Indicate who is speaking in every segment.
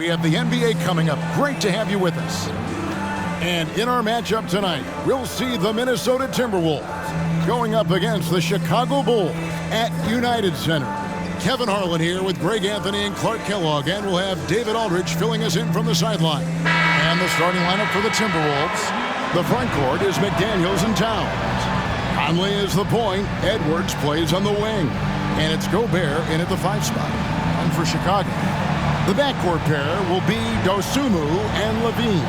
Speaker 1: We have the NBA coming up. Great to have you with us. And in our matchup tonight, we'll see the Minnesota Timberwolves going up against the Chicago Bulls at United Center. Kevin Harlan here with Greg Anthony and Clark Kellogg, and we'll have David Aldridge filling us in from the sideline. And the starting lineup for the Timberwolves. The front court is McDaniels and Towns. Conley is the point. Edwards plays on the wing. And it's Gobert in at the 5 spot. And for Chicago, the backcourt pair will be Dosunmu and Levine.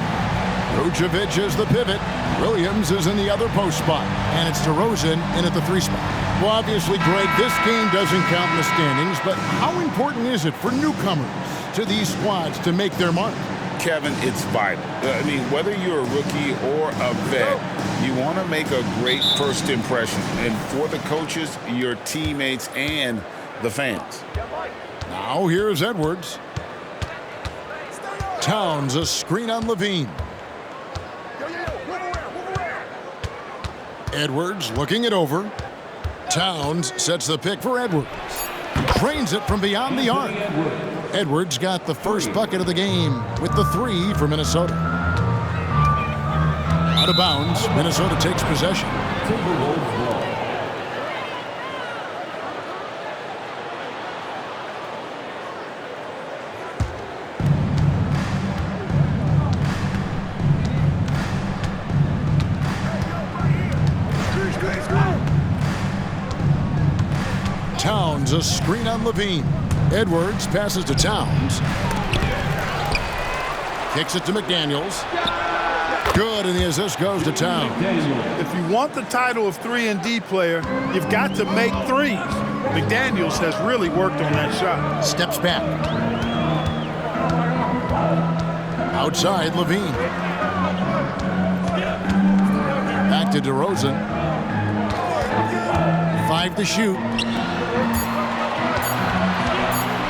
Speaker 1: Vucevic is the pivot. Williams is in the other post spot. And it's DeRozan in at the 3 spot. Well, obviously, Greg, this game doesn't count in the standings, but how important is it for newcomers to these squads to make their mark?
Speaker 2: Kevin, it's vital. I mean, whether you're a rookie or a vet, you want to make a great first impression. And for the coaches, your teammates, and the fans.
Speaker 1: Now here's Edwards. Towns, a screen on Levine. Edwards looking it over. Towns sets the pick for Edwards. Trains it from beyond the arc. Edwards got the first bucket of the game with the 3 for Minnesota. Out of bounds, Minnesota takes possession. Towns, a screen on Levine. Edwards passes to Towns. Kicks it to McDaniels. Good, and the assist goes to Towns.
Speaker 3: If you want the title of 3-and-D player, you've got to make threes. McDaniels has really worked on that shot.
Speaker 1: Steps back. Outside, Levine. Back to DeRozan. 5 to shoot.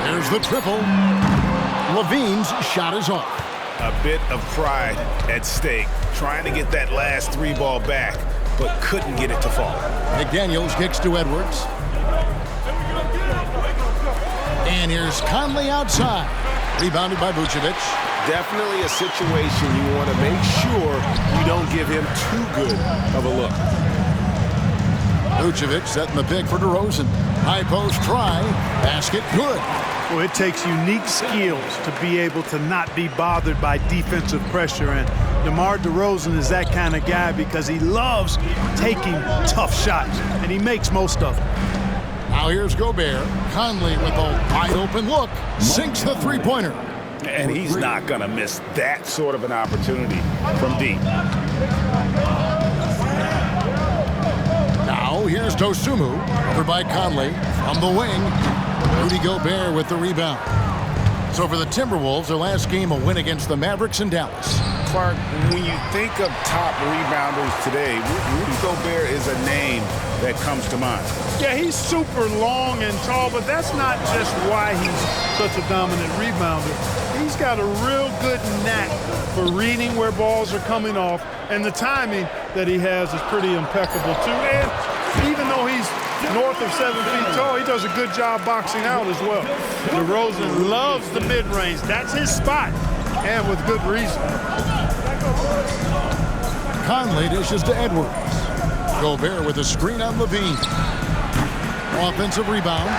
Speaker 1: There's the triple. Levine's shot is off.
Speaker 2: A bit of pride at stake, trying to get that last 3 ball back, but couldn't get it to fall.
Speaker 1: McDaniels kicks to Edwards. And here's Conley outside. Rebounded by Vucevic.
Speaker 2: Definitely a situation you want to make sure you don't give him too good of a look.
Speaker 1: Vucevic setting the pick for DeRozan. High post try. Basket good.
Speaker 3: Well, it takes unique skills to be able to not be bothered by defensive pressure. And DeMar DeRozan is that kind of guy because he loves taking tough shots, and he makes most of them.
Speaker 1: Now here's Gobert. Conley with a wide open look. Sinks the 3-pointer.
Speaker 2: And he's not going to miss that sort of an opportunity from deep.
Speaker 1: Now here's Dosunmu. Over by Conley. From the wing. Rudy Gobert with the rebound. So for the Timberwolves, their last game a win against the Mavericks in Dallas.
Speaker 2: Clark, when you think of top rebounders today, Rudy Gobert is a name that comes to mind.
Speaker 3: Yeah, he's super long and tall, but that's not just why he's such a dominant rebounder. He's got a real good knack for reading where balls are coming off, and the timing that he has is pretty impeccable too. And even though he's north of 7 feet tall, he does a good job boxing out as well. DeRozan loves the mid-range. That's his spot, and with good reason.
Speaker 1: Conley dishes to Edwards. Gobert with a screen on Levine. Offensive rebound.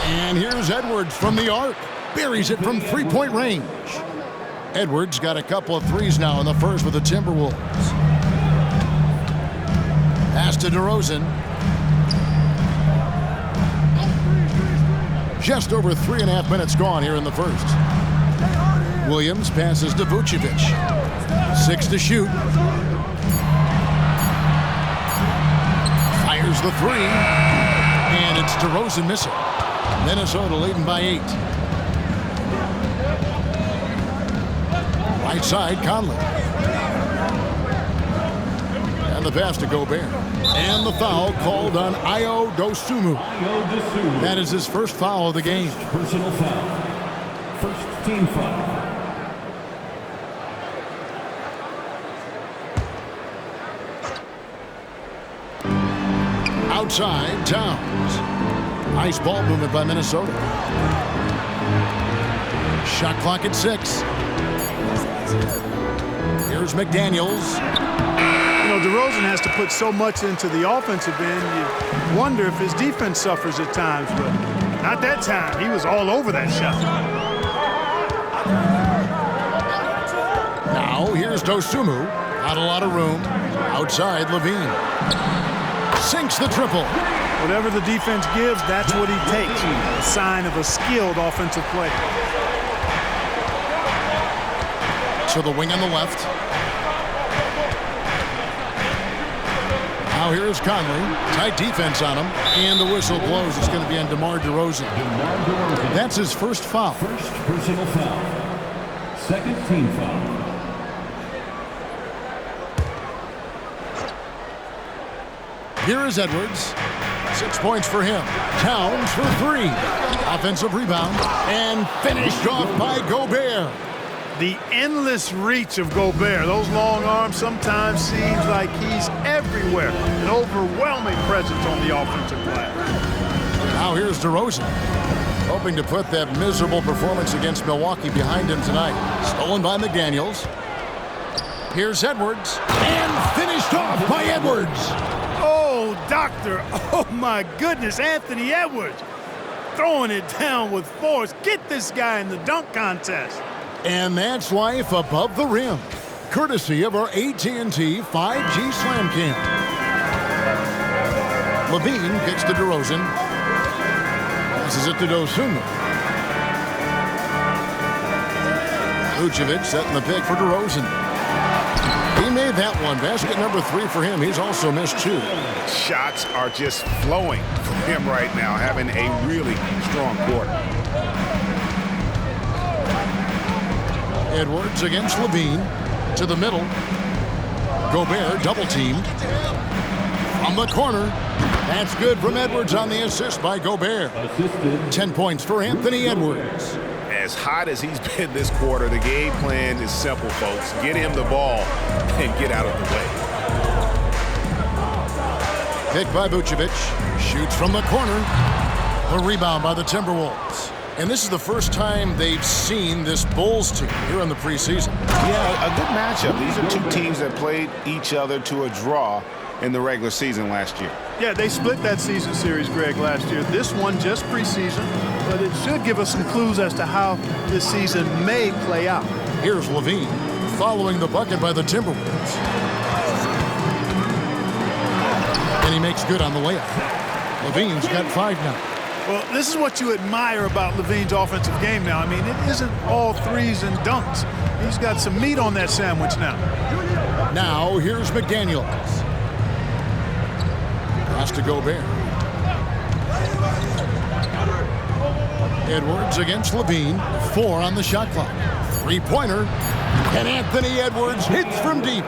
Speaker 1: And here's Edwards from the arc. Buries it from 3-point range. Edwards got a couple of threes now in the first with the Timberwolves. Pass to DeRozan. Just over 3.5 minutes gone here in the first. Williams passes to Vucevic. 6 to shoot. Fires the 3. And it's DeRozan missing. Minnesota leading by 8. Right side, Conley. And the pass to Gobert. And the foul called on Ayo Dosunmu. That is his first foul of the game.
Speaker 4: Personal foul. First team foul.
Speaker 1: Outside, Towns. Nice ball movement by Minnesota. Shot clock at 6. Here's McDaniels.
Speaker 3: You know, DeRozan has to put so much into the offensive end. You wonder if his defense suffers at times, but not that time. He was all over that shot.
Speaker 1: Now here's Dosunmu. Not a lot of room. Outside, Levine. Sinks the triple.
Speaker 3: Whatever the defense gives, that's what he takes. A sign of a skilled offensive player.
Speaker 1: To the wing on the left. Now here's Conley. Tight defense on him. And the whistle blows. It's going to be on DeMar DeRozan. That's his first foul.
Speaker 4: First personal foul. Second team foul.
Speaker 1: Here is Edwards. 6 points for him. Towns for 3. Offensive rebound. And finished off by Gobert.
Speaker 3: The endless reach of Gobert. Those long arms sometimes seems like he's everywhere. An overwhelming presence on the offensive glass.
Speaker 1: Now here's DeRozan. Hoping to put that miserable performance against Milwaukee behind him tonight. Stolen by McDaniels. Here's Edwards. And finished off by Edwards.
Speaker 3: Oh, doctor. Oh, my goodness. Anthony Edwards throwing it down with force. Get this guy in the dunk contest.
Speaker 1: And that's life above the rim. Courtesy of our AT&T 5G Slam Cam. Levine gets to DeRozan. Passes it to Dosunmu. Vucevic setting the pick for DeRozan. He made that one. Basket number 3 for him. He's also missed 2.
Speaker 2: Shots are just flowing from him right now, having a really strong quarter.
Speaker 1: Edwards against Levine. To the middle. Gobert double teamed. From the corner. That's good from Edwards on the assist by Gobert. 10 points for Anthony Edwards.
Speaker 2: As hot as he's been this quarter, the game plan is simple, folks. Get him the ball and get out of the way.
Speaker 1: Pick by Vucevic. Shoots from the corner. A rebound by the Timberwolves. And this is the first time they've seen this Bulls team here in the preseason.
Speaker 2: Yeah, a good matchup. These are 2 teams that played each other to a draw in the regular season last year.
Speaker 3: Yeah, they split that season series, Greg, last year. This one just preseason, but it should give us some clues as to how this season may play out.
Speaker 1: Here's Levine following the bucket by the Timberwolves. And he makes good on the layup. Levine's got 5 now.
Speaker 3: Well, this is what you admire about Levine's offensive game now. I mean, it isn't all threes and dunks. He's got some meat on that sandwich now.
Speaker 1: Now, here's McDaniels. Pass to Gobert. Edwards against Levine. 4 on the shot clock. 3-pointer. And Anthony Edwards hits from deep.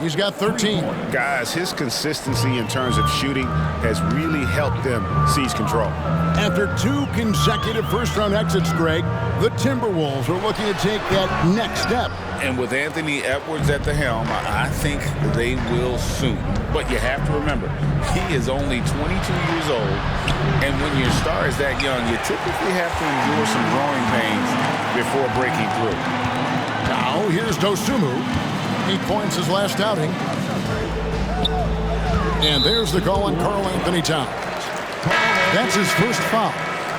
Speaker 1: He's got 13.
Speaker 2: Guys, his consistency in terms of shooting has really helped them seize control.
Speaker 1: After 2 consecutive first-round exits, Greg, the Timberwolves are looking to take that next step.
Speaker 2: And with Anthony Edwards at the helm, I think they will soon. But you have to remember, he is only 22 years old. And when your star is that young, you typically have to endure some growing pains before breaking through.
Speaker 1: Now, here's Dosunmu. 8 points his last outing. And there's the call on Karl Anthony Towns. That's his first foul.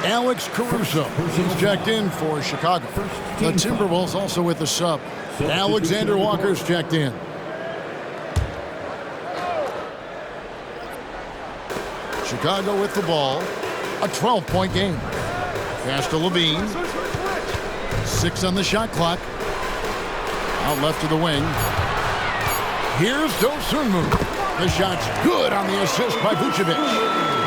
Speaker 1: Alex Caruso is checked in for Chicago. The Timberwolves also with the sub. Alexander Walker's checked in. Chicago with the ball. A 12-point game. Pass to Levine. 6 on the shot clock. Out left to the wing. Here's Dosunmu. The shot's good on the assist by Vucevic.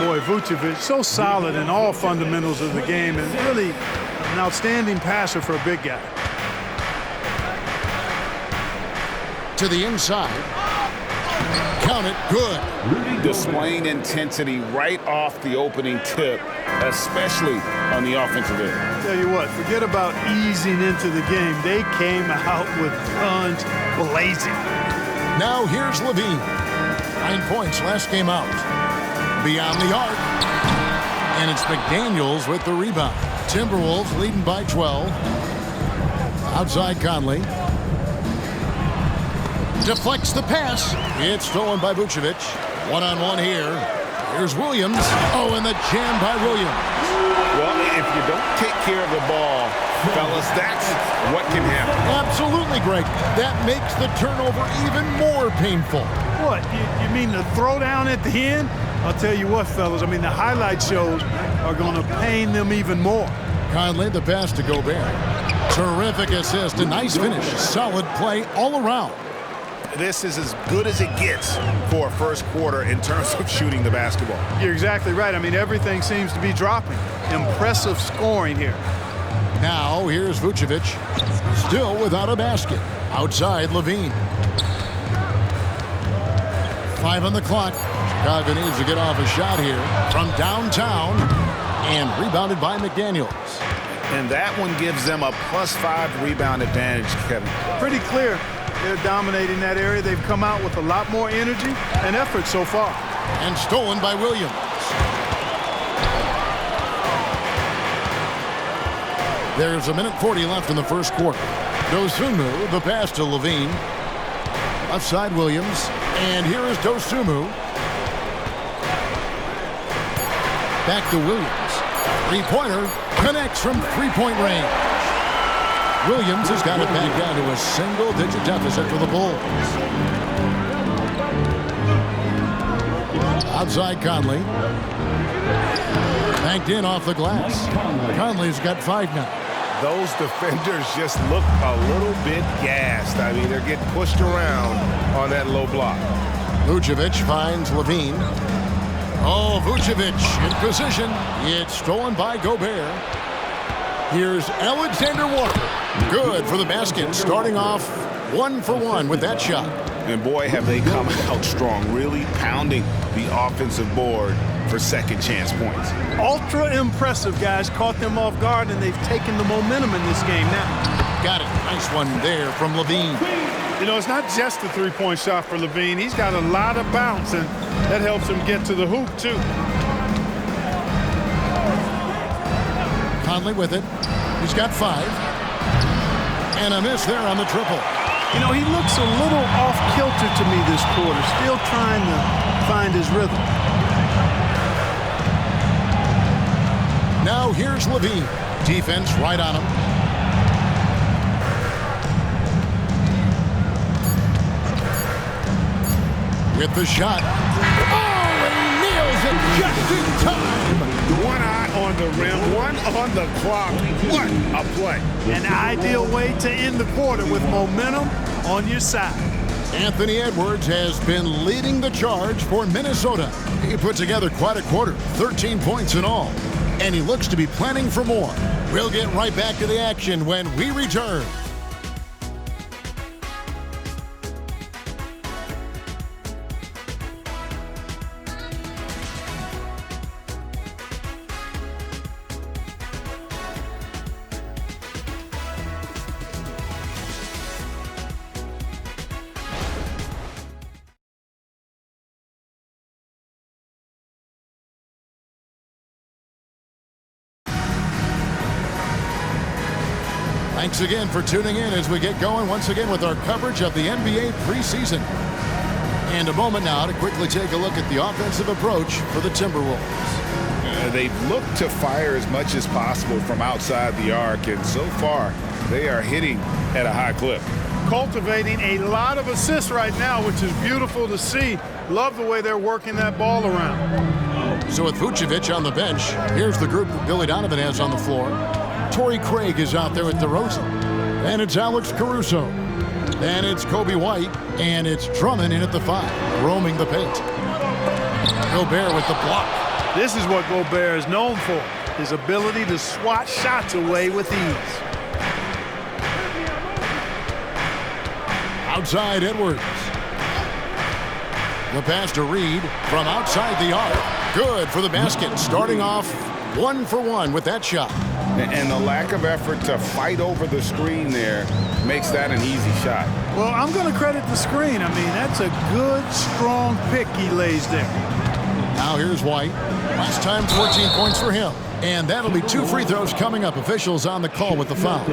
Speaker 3: Boy, Vucevic, so solid in all fundamentals of the game and really an outstanding passer for a big guy.
Speaker 1: To the inside. Count it, good.
Speaker 2: Displaying intensity right off the opening tip, especially on the offensive end.
Speaker 3: Tell you what, forget about easing into the game. They came out with guns blazing.
Speaker 1: Now here's Levine. 9 points last game out. Beyond the arc. And it's McDaniels with the rebound. Timberwolves leading by 12. Outside Conley. Deflects the pass. It's stolen by Vucevic. One-on-one here. Here's Williams. Oh, and the jam by Williams.
Speaker 2: Well, if you don't take care of the ball, fellas, that's what can happen.
Speaker 1: Absolutely, Greg. That makes the turnover even more painful.
Speaker 3: What, you mean the throwdown at the end? I'll tell you what, fellas, I mean, the highlight shows are going to pain them even more.
Speaker 1: Conley, the pass to Gobert. Terrific assist, a nice finish. Solid play all around.
Speaker 5: This is as good as it gets for a first quarter in terms of shooting the basketball.
Speaker 3: You're exactly right. I mean, everything seems to be dropping. Impressive scoring here.
Speaker 1: Now, here's Vucevic. Still without a basket. Outside, Levine. 5 on the clock. Chicago needs to get off a shot here from downtown. And rebounded by McDaniels.
Speaker 5: And that one gives them a +5 rebound advantage, Kevin.
Speaker 3: Pretty clear. They're dominating that area. They've come out with a lot more energy and effort so far.
Speaker 1: And stolen by Williams. There's 1:40 left in the first quarter. Dosunmu, the pass to Levine. Left side, Williams. And here is Dosunmu. Back to Williams. Three-pointer connects from three-point range. Williams has got it back down to a single-digit deficit for the Bulls. Outside Conley. Banked in off the glass. Conley's got 5 now.
Speaker 5: Those defenders just look a little bit gassed. I mean, they're getting pushed around on that low block.
Speaker 1: Vucevic finds Levine. Oh, Vucevic in position. It's stolen by Gobert. Here's Alexander Walker. Good for the basket. Starting off 1 for 1 with that shot.
Speaker 5: And boy, have they come out strong, really pounding the offensive board for second chance points.
Speaker 3: Ultra impressive, guys. Caught them off guard, and they've taken the momentum in this game now.
Speaker 1: Got it. Nice one there from Levine.
Speaker 3: You know, it's not just a three-point shot for Levine. He's got a lot of bounce, and that helps him get to the hoop, too.
Speaker 1: Conley with it. He's got 5. And a miss there on the triple.
Speaker 3: You know, he looks a little off-kilter to me this quarter, still trying to find his rhythm.
Speaker 1: Now here's Levine. Defense right on him. With the shot. Oh, and he nails it just in time.
Speaker 5: One eye on the rim, one on the clock. What a play.
Speaker 3: An ideal way to end the quarter with momentum on your side.
Speaker 1: Anthony Edwards has been leading the charge for Minnesota. He put together quite a quarter, 13 points in all. And he looks to be planning for more. We'll get right back to the action when we return. Thanks again for tuning in as we get going once again with our coverage of the NBA preseason. And a moment now to quickly take a look at the offensive approach for the Timberwolves.
Speaker 5: They've looked to fire as much as possible from outside the arc, and so far they are hitting at a high clip.
Speaker 3: Cultivating a lot of assists right now, which is beautiful to see. Love the way they're working that ball around.
Speaker 1: So with Vucevic on the bench, here's the group that Billy Donovan has on the floor. Torrey Craig is out there with DeRozan. And it's Alex Caruso. And it's Kobe White. And it's Drummond in at the 5, roaming the paint. Gobert with the block.
Speaker 3: This is what Gobert is known for, his ability to swat shots away with ease.
Speaker 1: Outside Edwards. The pass to Reed from outside the arc. Good for the basket. Starting off 1 for 1 with that shot.
Speaker 5: And the lack of effort to fight over the screen there makes that an easy shot.
Speaker 3: Well, I'm going to credit the screen. I mean, that's a good, strong pick he lays there.
Speaker 1: Now here's White. Last time 14 points for him. And that'll be 2 free throws coming up. Officials on the call with the foul.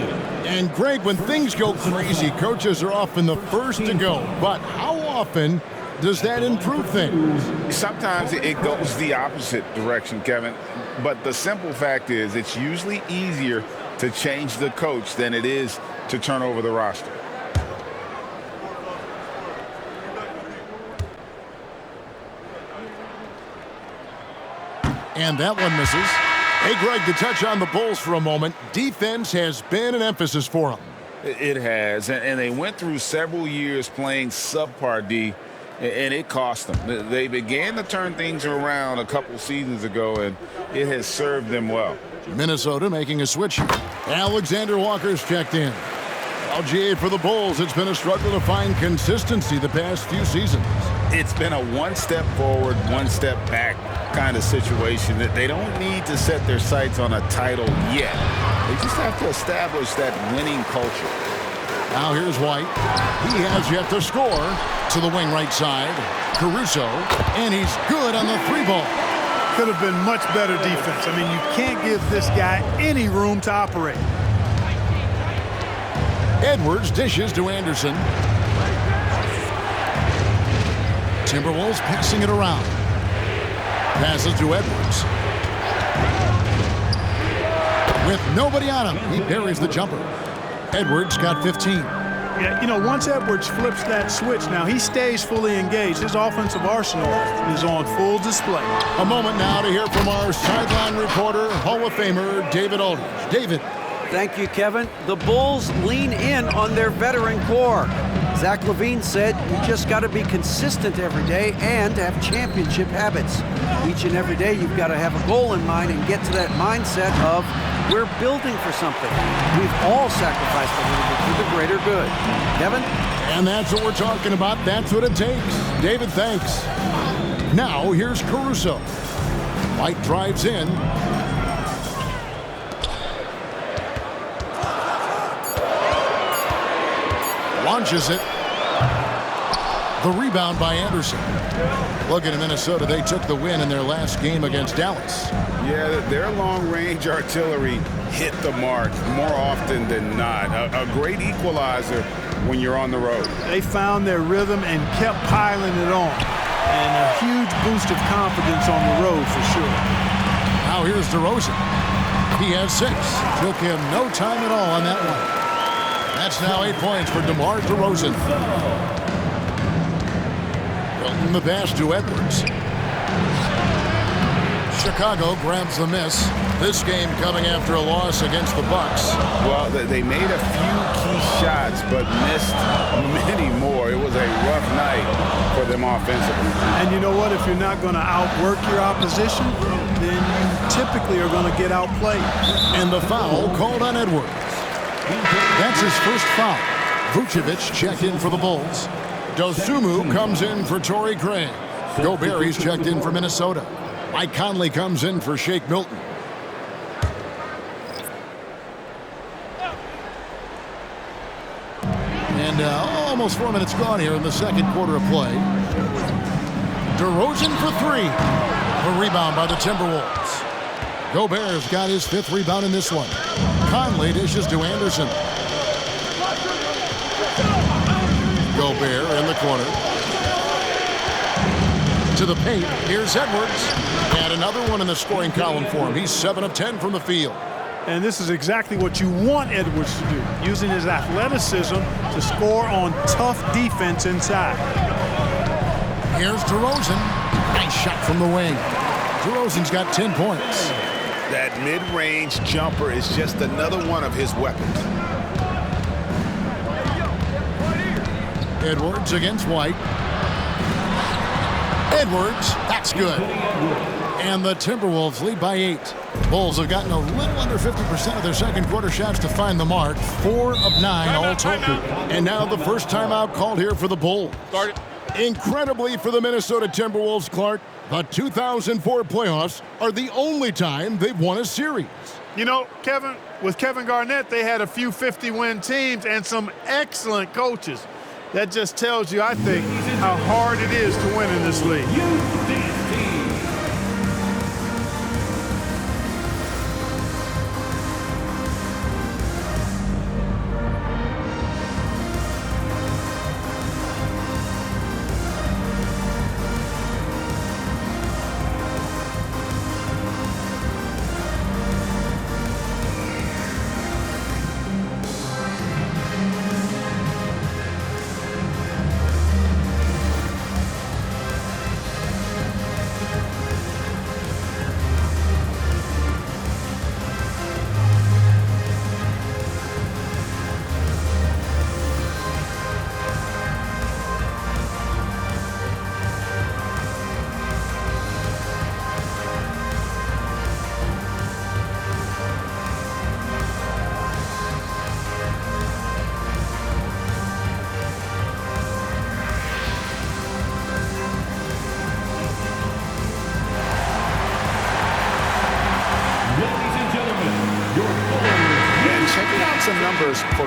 Speaker 1: And Greg, when things go crazy, coaches are often the first to go. But how often does that improve things?
Speaker 5: Sometimes it goes the opposite direction, Kevin. But the simple fact is it's usually easier to change the coach than it is to turn over the roster.
Speaker 1: And that one misses. Hey, Greg, to touch on the Bulls for a moment, defense has been an emphasis for them.
Speaker 5: It has, and they went through several years playing subpar D, and it cost them. They began to turn things around a couple seasons ago, and it has served them well.
Speaker 1: Minnesota making a switch. Alexander Walker's checked in. LGA for the Bulls, it's been a struggle to find consistency the past few seasons.
Speaker 5: It's been a one step forward, one step back kind of situation that they don't need to set their sights on a title yet. They just have to establish that winning culture.
Speaker 1: Now here's White. He has yet to score. To the wing right side. Caruso. And he's good on the 3-ball.
Speaker 3: Could have been much better defense. I mean, you can't give this guy any room to operate.
Speaker 1: Edwards dishes to Anderson. Timberwolves passing it around. Passes to Edwards. With nobody on him, he buries the jumper. Edwards got 15.
Speaker 3: Yeah, you know, once Edwards flips that switch, now he stays fully engaged. His offensive arsenal is on full display.
Speaker 1: A moment now to hear from our sideline reporter, Hall of Famer David Aldridge. David.
Speaker 6: Thank you, Kevin. The Bulls lean in on their veteran core. Zach LaVine said, you just got to be consistent every day and have championship habits. Each and every day, you've got to have a goal in mind and get to that mindset of, we're building for something. We've all sacrificed a little bit for the greater good. Kevin?
Speaker 1: And that's what we're talking about. That's what it takes. David, thanks. Now, here's Caruso. White drives in. Launches it. The rebound by Anderson. Look at Minnesota. They took the win in their last game against Dallas.
Speaker 5: Yeah, their long-range artillery hit the mark more often than not. A great equalizer when you're on the road.
Speaker 3: They found their rhythm and kept piling it on. And a huge boost of confidence on the road for sure.
Speaker 1: Now here's DeRozan. He has 6. Took him no time at all on that one. That's now 8 points for DeMar DeRozan. Hilton the pass to Edwards. Chicago grabs the miss. This game coming after a loss against the Bucks.
Speaker 5: Well, they made a few key shots, but missed many more. It was a rough night for them offensively.
Speaker 3: And you know what? If you're not going to outwork your opposition, then you typically are going to get outplayed.
Speaker 1: And the foul called on Edwards. That's his first foul. Vucevic checked in for the Bulls. Dosunmu comes in for Torrey Craig. Gobert's checked in for Minnesota. Mike Conley comes in for Shake Milton. And almost 4 minutes gone here in the second quarter of play. DeRozan for 3. A rebound by the Timberwolves. Gobert's got his 5th rebound in this one. Conley dishes to Anderson. Gobert in the corner. To the paint. Here's Edwards. And another one in the scoring column for him. He's 7 of 10 from the field.
Speaker 3: And this is exactly what you want Edwards to do, using his athleticism to score on tough defense inside.
Speaker 1: Here's DeRozan. Nice shot from the wing. DeRozan's got 10 points.
Speaker 5: That mid-range jumper is just another one of his weapons.
Speaker 1: Edwards against White. Edwards, that's good. And the Timberwolves lead by 8. Bulls have gotten a little under 50% of their second quarter shots to find the mark. 4 of 9 all total. And now the first timeout called here for the Bulls. Incredibly for the Minnesota Timberwolves, Clark, the 2004 playoffs are the only time they've won a series.
Speaker 3: You know, Kevin, with Kevin Garnett, they had a few 50-win teams and some excellent coaches. That just tells you, I think, how hard it is to win in this league.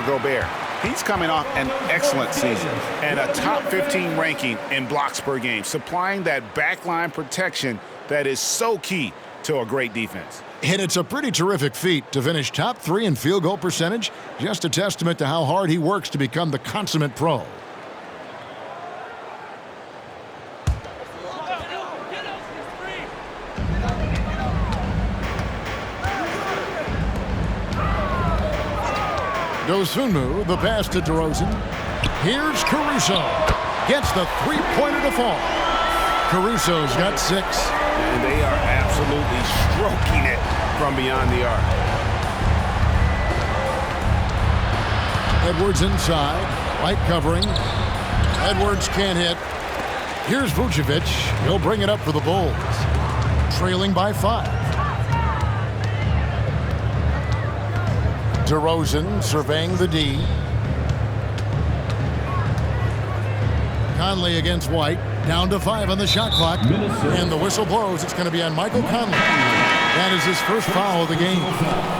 Speaker 2: Gobert. He's coming off an excellent season and a top 15 ranking in blocks per game, supplying that backline protection that is so key to a great defense.
Speaker 1: And it's a pretty terrific feat to finish top 3 in field goal percentage. Just a testament to how hard he works to become the consummate pro. Dosunmu, the pass to DeRozan. Here's Caruso. Gets the three-pointer to fall. Caruso's got 6.
Speaker 2: And they are absolutely stroking it from beyond the arc.
Speaker 1: Edwards inside. White covering. Edwards can't hit. Here's Vucevic. He'll bring it up for the Bulls. Trailing by 5. DeRozan surveying the D. Conley against White. Down to 5 on the shot clock. And the whistle blows. It's going to be on Michael Conley. That is his first foul of the game.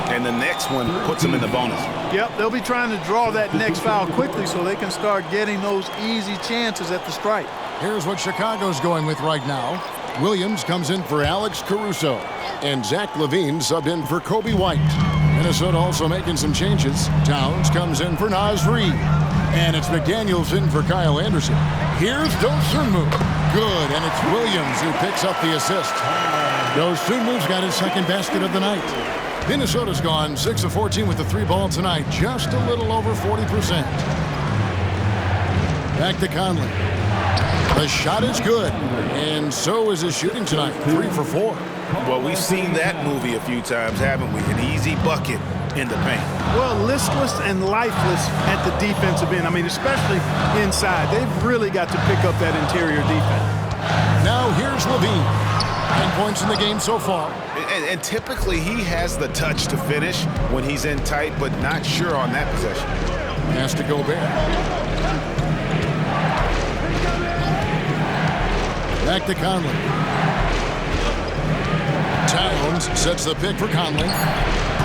Speaker 2: And the next one puts him in the bonus.
Speaker 3: Yep, they'll be trying to draw that next foul quickly so they can start getting those easy chances at the stripe.
Speaker 1: Here's what Chicago's going with right now. Williams comes in for Alex Caruso. And Zach LaVine subbed in for Kobe White. Minnesota also making some changes. Towns comes in for Naz Reid. And it's McDaniels in for Kyle Anderson. Here's Dosunmu. Good, and it's Williams who picks up the assist. Dosunmu's got his second basket of the night. Minnesota's gone 6 of 14 with the 3-ball tonight. Just a little over 40%. Back to Conley. The shot is good, and so is his shooting tonight. 3 for 4.
Speaker 2: Well, we've seen that movie a few times, haven't we? An easy bucket in the paint.
Speaker 3: Well, listless and lifeless at the defensive end. I mean, especially inside. They've really got to pick up that interior defense.
Speaker 1: Now here's LaVine. 10 points in the game so far.
Speaker 2: And typically he has the touch to finish when he's in tight, but not sure on that possession.
Speaker 1: Pass to Gobert. Back to Conley. Towns sets the pick for Conley.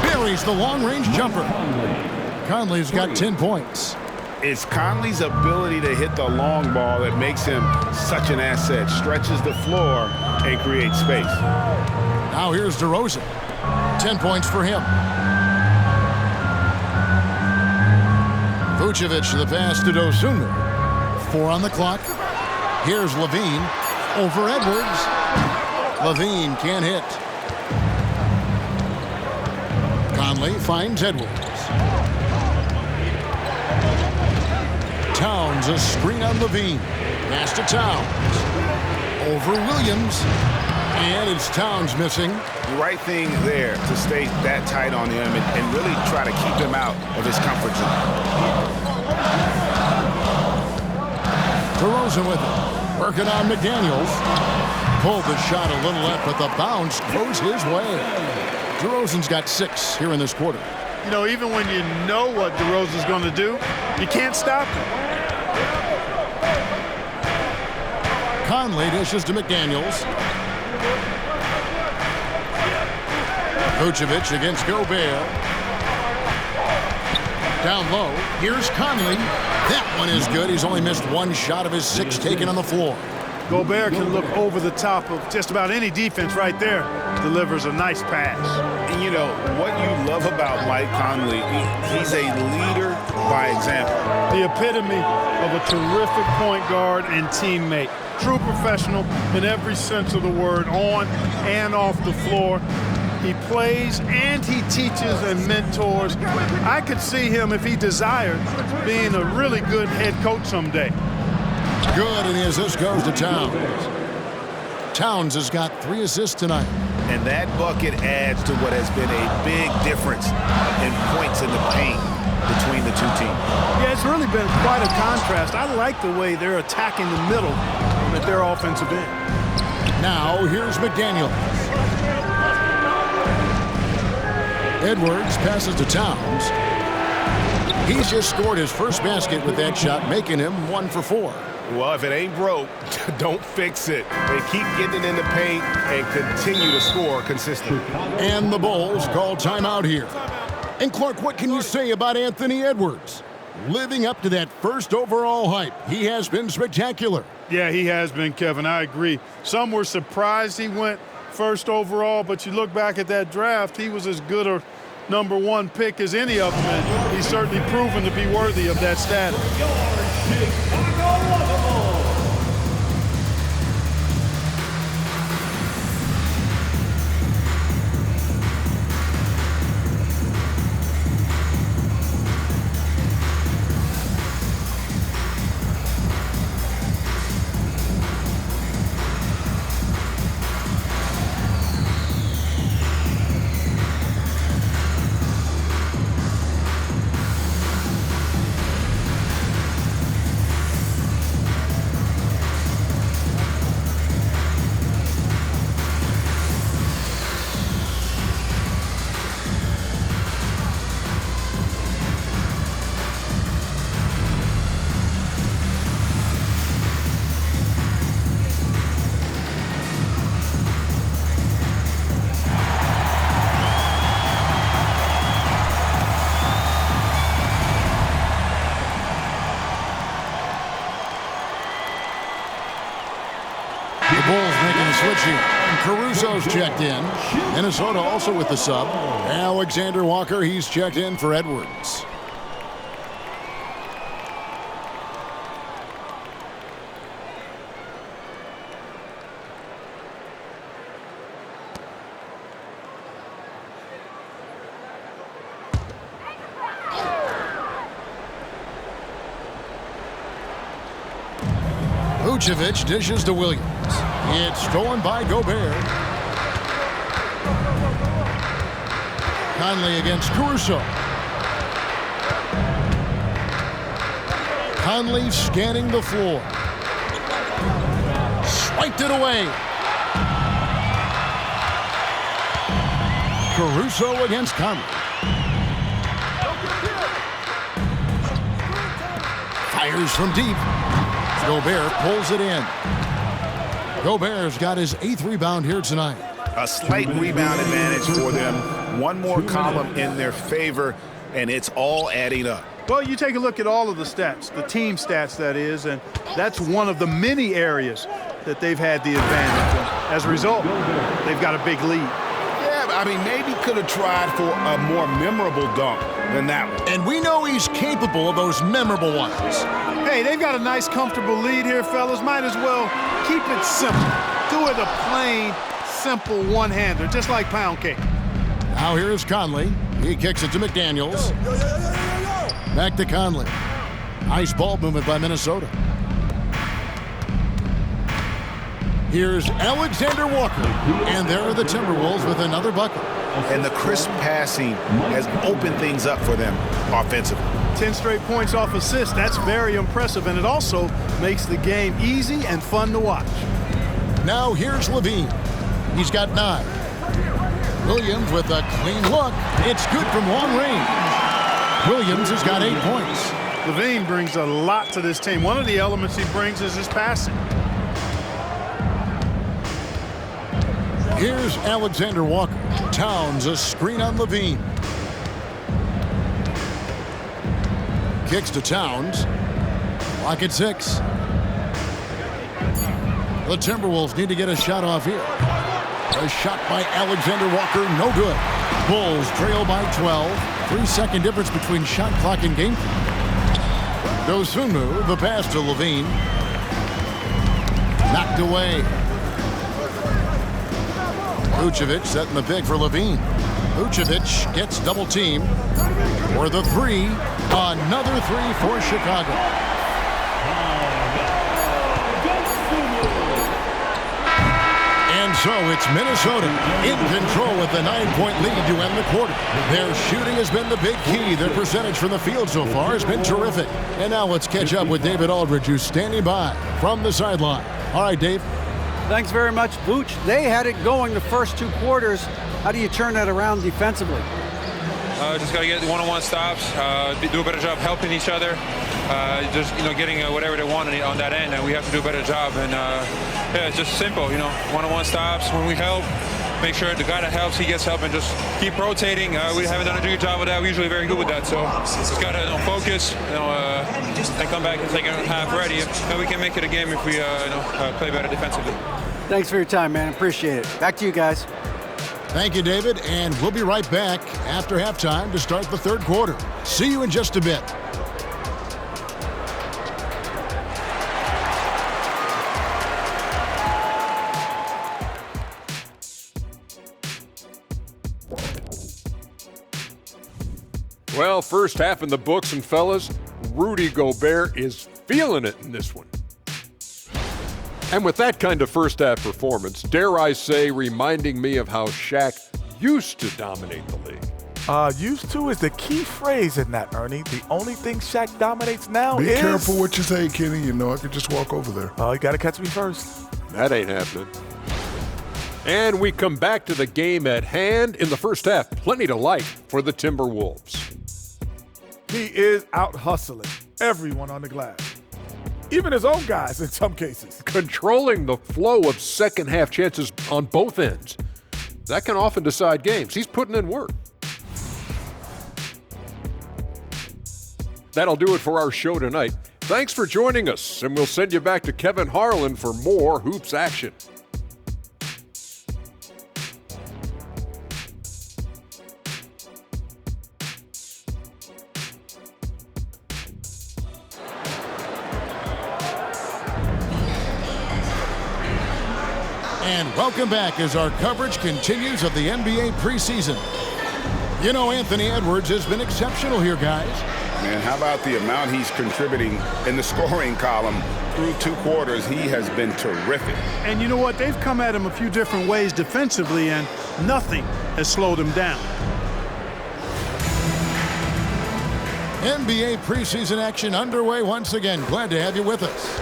Speaker 1: Buries the long-range jumper. Conley's got 10 points.
Speaker 2: It's Conley's ability to hit the long ball that makes him such an asset. Stretches the floor and creates space.
Speaker 1: Now here's DeRozan. 10 points for him. Vucevic the pass to Dosunmu. 4 on the clock. Here's LaVine over Edwards. LaVine can't hit. Conley finds Edwards. Towns a screen on LaVine. Pass to Towns. Over Williams. And it's Towns missing.
Speaker 2: The right thing there to stay that tight on him and really try to keep him out of his comfort zone.
Speaker 1: DeRozan with it. Working on McDaniels. Pulled the shot a little left, but the bounce goes his way. DeRozan's got 6 here in this quarter.
Speaker 3: You know, even when you know what DeRozan's going to do, you can't stop him.
Speaker 1: Conley dishes to McDaniels. Vucevic against Gobert. Down low. Here's Conley. That one is good. He's only missed 1 shot of his 6 taken on the floor.
Speaker 3: Gobert can look over the top of just about any defense right there. Delivers a nice pass.
Speaker 2: And you know, what you love about Mike Conley, he's a leader by example.
Speaker 3: The epitome of a terrific point guard and teammate. True professional in every sense of the word, on and off the floor. He plays and he teaches and mentors. I could see him, if he desired, being a really good head coach someday.
Speaker 1: Good, and the assist goes to Towns. Towns has got 3 assists tonight.
Speaker 2: And that bucket adds to what has been a big difference in points in the paint between the two teams.
Speaker 3: Yeah, it's really been quite a contrast. I like the way they're attacking the middle at their offensive end.
Speaker 1: Now, here's McDaniels. Edwards passes to Towns. He's just scored his first basket with that shot, making him 1 for 4.
Speaker 2: Well, if it ain't broke, don't fix it. They keep getting it in the paint and continue to score consistently.
Speaker 1: And the Bulls call timeout here. And Clark, what can you say about Anthony Edwards? Living up to that first overall hype, he has been spectacular.
Speaker 3: Yeah, he has been, Kevin. I agree. Some were surprised he went first overall, but you look back at that draft, he was as good a number one pick as any of them, and he's certainly proven to be worthy of that status.
Speaker 1: The Bulls making a switch here. Caruso's checked in. Minnesota also with the sub. Alexander Walker, he's checked in for Edwards. Vucevic dishes to Williams. It's stolen by Gobert. Conley against Caruso. Conley scanning the floor. Swiped it away. Caruso against Conley. Fires from deep. Gobert pulls it in. Gobert's got his 8th rebound here tonight.
Speaker 5: A slight rebound advantage for them. One more column in their favor, and it's all adding up.
Speaker 3: Well, you take a look at all of the stats, the team stats, that is, and that's one of the many areas that they've had the advantage. And as a result, they've got a big lead.
Speaker 5: Yeah, I mean, maybe could have tried for a more memorable dunk than that one.
Speaker 1: And we know he's capable of those memorable ones.
Speaker 3: Hey, they've got a nice, comfortable lead here, fellas. Might as well keep it simple. Do it a plain, simple one-hander, just like pound cake.
Speaker 1: Now here's Conley. He kicks it to McDaniels. Back to Conley. Nice ball movement by Minnesota. Here's Alexander Walker. And there are the Timberwolves with another bucket.
Speaker 5: And the crisp passing has opened things up for them offensively.
Speaker 3: 10 straight points off assists. That's very impressive, and it also makes the game easy and fun to watch.
Speaker 1: Now here's Levine. He's got 9. Williams with a clean look. It's good from long range. Williams has got 8 points.
Speaker 3: Levine brings a lot to this team. One of the elements he brings is his passing.
Speaker 1: Here's Alexander Walker. Towns a screen on Levine. Kicks to Towns. Clock at 6. The Timberwolves need to get a shot off here. A shot by Alexander Walker, no good. Bulls trail by 12. 3-second difference between shot clock and game clock. Dosunmu, the pass to Levine. Knocked away. Vucevic setting the pick for Levine. Vucevic gets double teamed. For the 3, another 3 for Chicago. And so it's Minnesota in control with the 9-point lead to end the quarter. Their shooting has been the big key. Their percentage from the field so far has been terrific. And now let's catch up with David Aldridge, who's standing by from the sideline. All right, Dave.
Speaker 6: Thanks very much, Vooch. They had it going the first 2 quarters. How do you turn that around defensively?
Speaker 7: Just got to get one-on-one stops, do a better job helping each other, just getting whatever they want on that end, and we have to do a better job. And yeah, it's just simple, one-on-one stops when we help. make sure the guy that helps, he gets help, and just keep rotating. We haven't done a good job with that. We're usually very good with that. So just got to focus, and come back in the second half ready. And we can make it a game if we play better defensively.
Speaker 6: Thanks for your time, man. Appreciate it. Back to you guys.
Speaker 1: Thank you, David, and we'll be right back after halftime to start the third quarter. See you in just a bit.
Speaker 8: Well, first half in the books, and fellas, Rudy Gobert is feeling it in this one. And with that kind of first half performance, dare I say, reminding me of how Shaq used to dominate the league.
Speaker 9: Used to is the key phrase in that, Ernie. The only thing Shaq dominates now
Speaker 10: is...
Speaker 9: Be
Speaker 10: careful what you say, Kenny. You know I could just walk over there.
Speaker 9: You got to catch me first.
Speaker 8: That ain't happening. And we come back to the game at hand. In the first half, plenty to like for the Timberwolves.
Speaker 9: He is out hustling everyone on the glass. Even his own guys in some cases.
Speaker 8: Controlling the flow of second half chances on both ends. That can often decide games. He's putting in work. That'll do it for our show tonight. Thanks for joining us, and we'll send you back to Kevin Harlan for more Hoops action.
Speaker 1: And welcome back as our coverage continues of the NBA preseason. You know, Anthony Edwards has been exceptional here, guys.
Speaker 2: Man, how about the amount he's contributing in the scoring column through 2 quarters? He has been terrific.
Speaker 3: And you know what? They've come at him a few different ways defensively, and nothing has slowed him down.
Speaker 1: NBA preseason action underway once again. Glad to have you with us.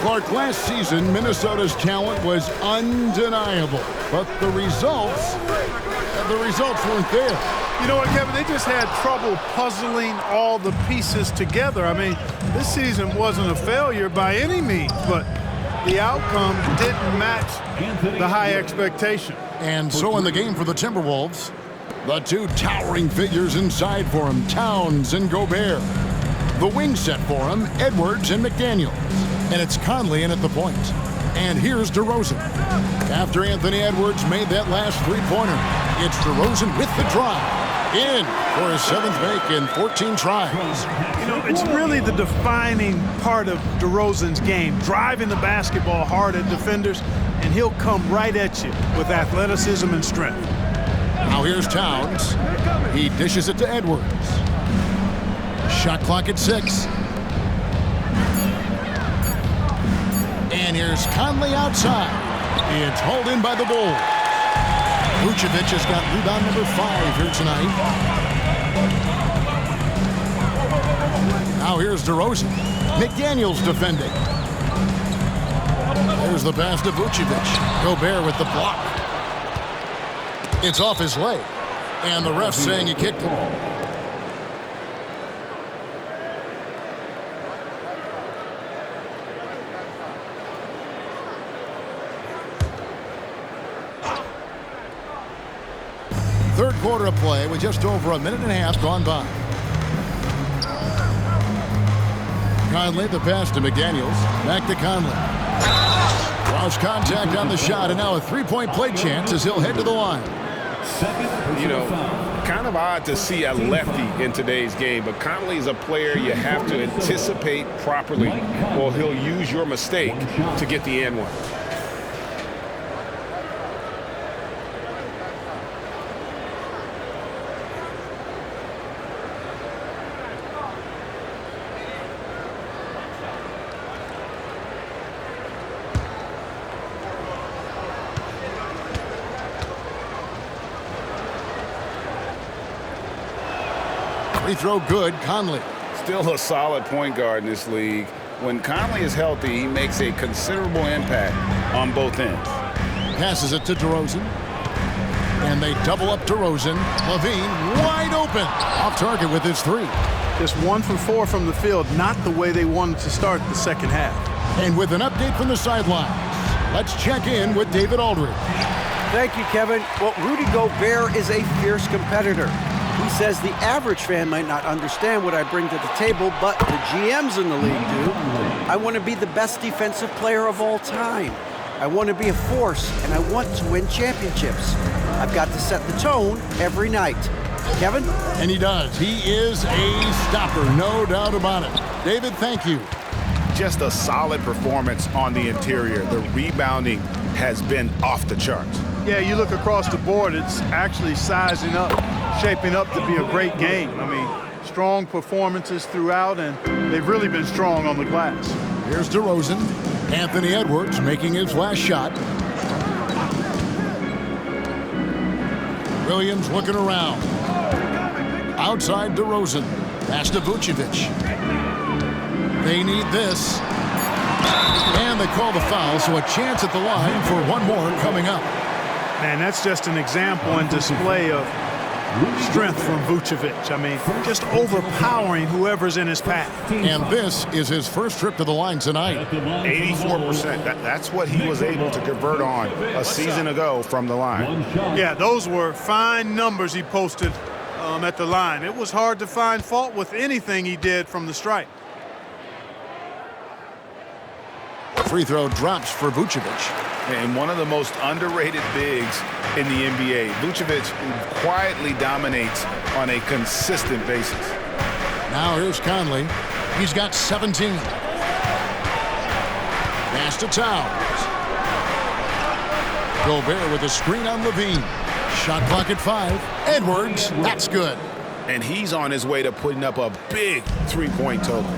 Speaker 1: Clark, last season, Minnesota's talent was undeniable, but the results weren't there.
Speaker 3: You know what, Kevin? They just had trouble puzzling all the pieces together. I mean, this season wasn't a failure by any means, but the outcome didn't match the high expectation.
Speaker 1: And so in the game for the Timberwolves, the 2 towering figures inside for him, Towns and Gobert. The wing set for him, Edwards and McDaniels. And it's Conley in at the point. And here's DeRozan. After Anthony Edwards made that last three-pointer, it's DeRozan with the drive. In for his 7th make in 14 tries.
Speaker 3: You know, it's really the defining part of DeRozan's game, driving the basketball hard at defenders, and he'll come right at you with athleticism and strength.
Speaker 1: Now here's Towns. He dishes it to Edwards. Shot clock at 6. And here's Conley outside. It's hauled in by the Bulls. Vucevic has got rebound number 5 here tonight. Now here's DeRozan. McDaniels defending. There's the pass to Vucevic. Gobert with the block. It's off his leg. And the ref saying he kicked it. Third quarter of play with just over a minute and a half gone by. Conley, the pass to McDaniels. Back to Conley. Lost contact on the shot, and now a three-point play chance as he'll head to the line.
Speaker 2: You know, kind of odd to see a lefty in today's game, but Conley is a player you have to anticipate properly, or he'll use your mistake to get the and one.
Speaker 1: Free throw good, Conley.
Speaker 2: Still a solid point guard in this league. When Conley is healthy, he makes a considerable impact on both ends.
Speaker 1: Passes it to DeRozan. And they double up DeRozan. LaVine wide open. Off target with his 3.
Speaker 3: Just 1 for 4 from the field, not the way they wanted to start the second half.
Speaker 1: And with an update from the sidelines, let's check in with David Aldridge.
Speaker 6: Thank you, Kevin. Well, Rudy Gobert is a fierce competitor. He says the average fan might not understand what I bring to the table, but the GMs in the league do. I want to be the best defensive player of all time. I want to be a force, and I want to win championships. I've got to set the tone every night. Kevin?
Speaker 1: And he does. He is a stopper, no doubt about it. David, thank you.
Speaker 5: Just a solid performance on the interior. The rebounding has been off the charts.
Speaker 3: Yeah, you look across the board, it's actually sizing up, shaping up to be a great game. I mean, strong performances throughout, and they've really been strong on the glass.
Speaker 1: Here's DeRozan. Anthony Edwards making his last shot. Williams looking around. Outside DeRozan. Pass to Vucevic. They need this. And they call the foul, so a chance at the line for one more coming up.
Speaker 3: Man, that's just an example and display of strength from Vucevic. I mean, just overpowering whoever's in his path.
Speaker 1: And this is his first trip to the line tonight.
Speaker 5: 84%. That's what he was able to convert on a season ago from the line.
Speaker 3: Yeah, those were fine numbers he posted at the line. It was hard to find fault with anything he did from the stripe.
Speaker 1: Free throw drops for Vucevic.
Speaker 5: And one of the most underrated bigs in the NBA. Vucevic quietly dominates on a consistent basis.
Speaker 1: Now here's Conley. He's got 17. Pass to Towns. Gobert with a screen on Levine. Shot clock at 5. Edwards, that's good.
Speaker 5: And he's on his way to putting up a big three-point total.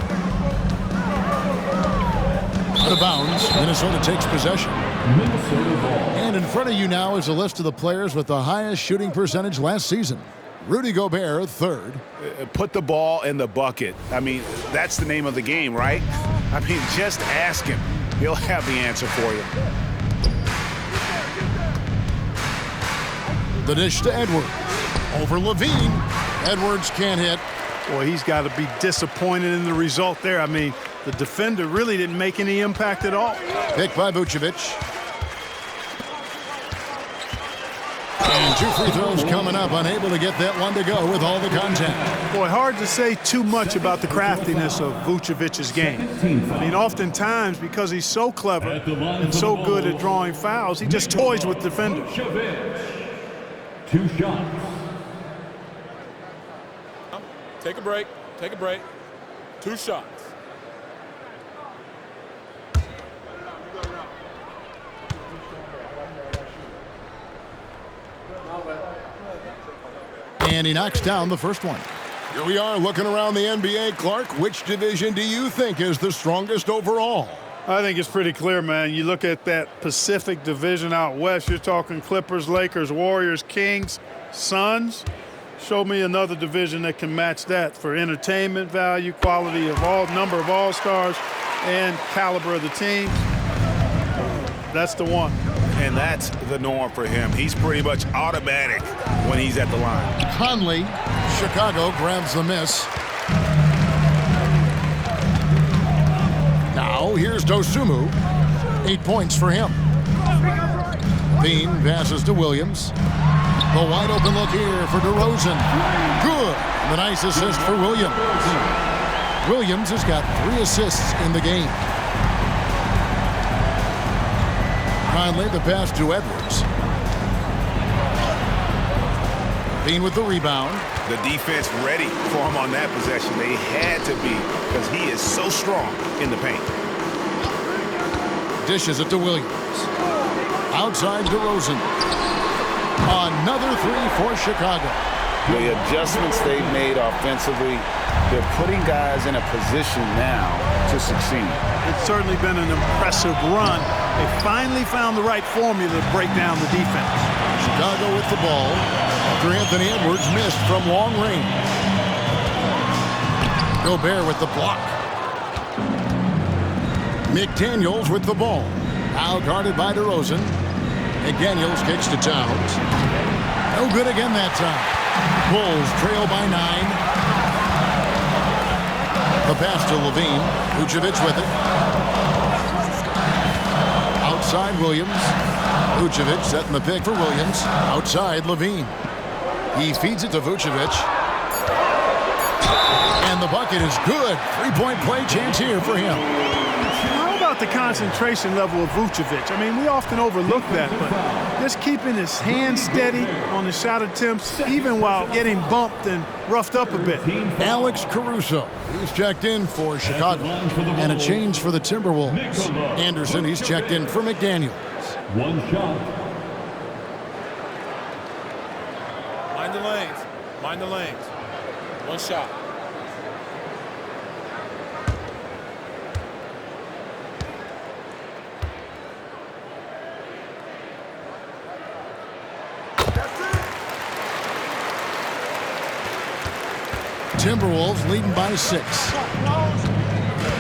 Speaker 1: Out of bounds, Minnesota takes possession. And in front of you now is a list of the players with the highest shooting percentage last season. Rudy Gobert, third.
Speaker 5: Put the ball in the bucket. I mean, that's the name of the game, right? I mean, just ask him. He'll have the answer for you.
Speaker 1: The dish to Edwards. Over Levine. Edwards can't hit.
Speaker 3: Boy, he's got to be disappointed in the result there. I mean, the defender really didn't make any impact at all.
Speaker 1: Picked by Vucevic. And 2 free throws coming up, unable to get that one to go with all the contact.
Speaker 3: Boy, hard to say too much about the craftiness of Vucevic's game. I mean, oftentimes, because he's so clever and so good at drawing fouls, he just toys with defenders.
Speaker 4: 2 shots.
Speaker 9: Take a break. Take a break. 2 shots.
Speaker 1: And he knocks down the first one. Here we are looking around the NBA. Clark, which division do you think is the strongest overall?
Speaker 3: I think it's pretty clear, man. You look at that Pacific Division out west, you're talking Clippers, Lakers, Warriors, Kings, Suns. Show me another division that can match that for entertainment value, quality of number of all-stars, and caliber of the teams. That's the one.
Speaker 5: And that's the norm for him. He's pretty much automatic when he's at the line.
Speaker 1: Conley, Chicago grabs the miss. Now here's Dosunmu. 8 points for him. Bean passes to Williams. The wide open look here for DeRozan. Good. The nice assist for Williams. Williams has got 3 assists in the game. Conley, the pass to Edwards. Bean with the rebound.
Speaker 5: The defense ready for him on that possession. They had to be, because he is so strong in the paint.
Speaker 1: Dishes it to Williams. Outside DeRozan. Another 3 for Chicago.
Speaker 2: The adjustments they've made offensively, they're putting guys in a position now to succeed.
Speaker 3: It's certainly been an impressive run. They finally found the right formula to break down the defense.
Speaker 1: Chicago with the ball after Anthony Edwards missed from long range. Gobert with the block. McDaniels with the ball. Now guarded by DeRozan. McDaniels kicks to Towns. No good again that time. Bulls trail by 9. The pass to Levine. Vucevic with it. Outside Williams. Vucevic setting the pick for Williams. Outside, Levine. He feeds it to Vucevic. And the bucket is good. Three-point play chance here for him.
Speaker 3: How about the concentration level of Vucevic? I mean, we often overlook that, but just keeping his hands steady on the shot attempts, even while getting bumped and roughed up a bit.
Speaker 1: Alex Caruso, he's checked in for Chicago. And a change for the Timberwolves. Anderson, he's checked in for McDaniels.
Speaker 4: One shot.
Speaker 11: Mind the lanes. Mind the lanes. One shot.
Speaker 1: Timberwolves leading by 6.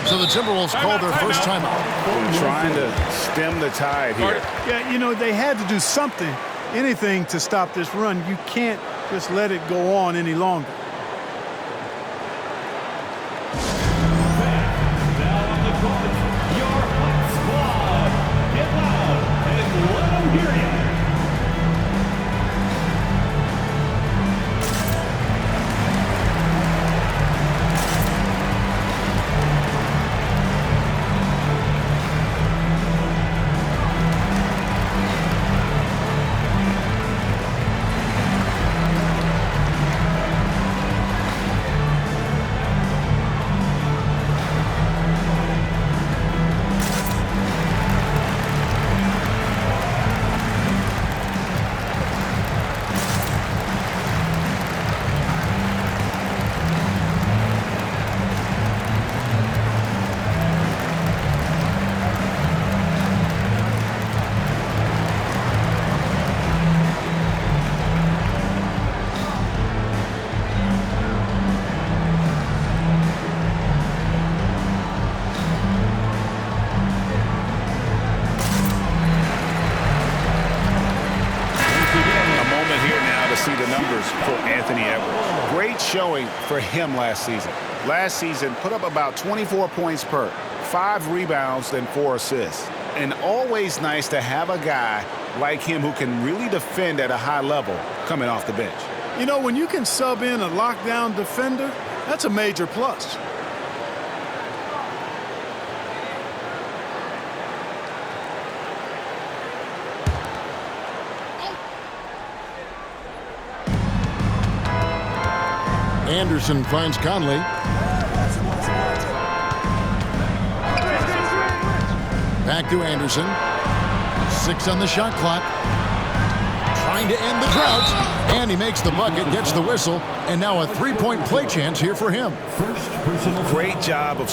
Speaker 1: So the Timberwolves called their first timeout.
Speaker 2: Trying to stem the tide here.
Speaker 3: Yeah, you know, they had to do something, anything to stop this run. You can't just let it go on any longer.
Speaker 4: Now on the court, your hot squad. Get loud and let them hear you.
Speaker 2: Showing for him last season. Last season, put up about 24 points per, 5 rebounds, and 4 assists. And always nice to have a guy like him who can really defend at a high level coming off the bench.
Speaker 3: You know, when you can sub in a lockdown defender, that's a major plus.
Speaker 1: Anderson finds Conley. Back to Anderson. 6 on the shot clock. Trying to end the drought. And he makes the bucket, gets the whistle, and now a three-point play chance here for him.
Speaker 2: Great job of